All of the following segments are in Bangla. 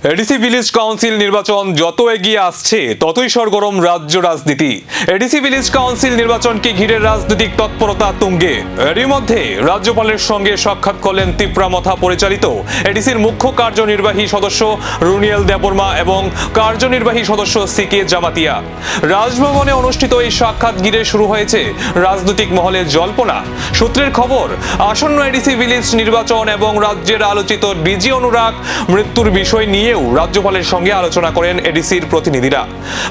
এডিসি ভিলেজ কাউন্সিল নির্বাচন যত এগিয়ে আসছে ততই সরগরম রাজ্য রাজনীতি। এডিসি ভিলেজ কাউন্সিল নির্বাচনকে ঘিরে রাজনৈতিক তৎপরতা তুঙ্গে। এরই মধ্যে রাজ্যপালের সঙ্গে সাক্ষাৎ করলেন তিপ্রামথা পরিচালিত এডিসির মুখ্য কার্যনির্বাহী সদস্য রুনিয়েল দেববর্মা এবং কার্যনির্বাহী সদস্য সিকে জামাতিয়া। রাজভবনে অনুষ্ঠিত এই সাক্ষাৎ ঘিরে শুরু হয়েছে রাজনৈতিক মহলে জল্পনা। সূত্রের খবর, আসন্ন এডিসি ভিলেজ নির্বাচন এবং রাজ্যের আলোচিত ডিজি অনুরাগ মৃত্যুর বিষয় নিয়ে রাজ্যপালের সঙ্গে আলোচনা করেন এডিসির প্রতিনিধিরা।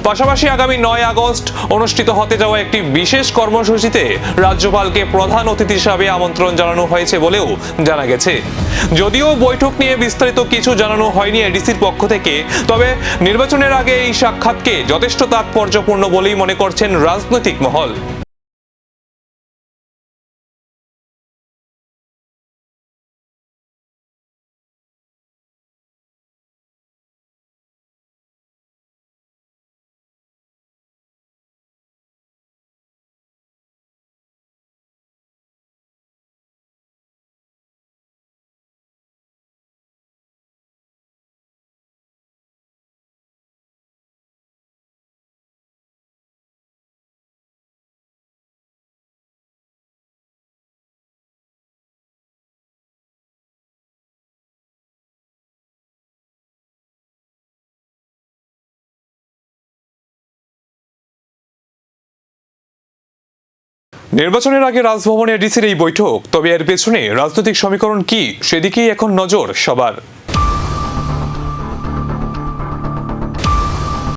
পাশাপাশি আগামী 9 আগস্ট অনুষ্ঠিত হতে যাওয়া একটি বিশেষ কর্মসূচিতে রাজ্যপালকে প্রধান অতিথি হিসাবে আমন্ত্রণ জানানো হয়েছে বলেও জানা গেছে। যদিও বৈঠক নিয়ে বিস্তারিত কিছু জানানো হয়নি এডিসির পক্ষ থেকে, তবে নির্বাচনের আগে এই সাক্ষাৎকে যথেষ্ট তাৎপর্যপূর্ণ বলেই মনে করছেন রাজনৈতিক মহল। নির্বাচনের আগে রাজভবনে এডিসির এই বৈঠক, তবে এর পেছনে রাজনৈতিক সমীকরণ কি সেদিকেই এখন নজর সবার।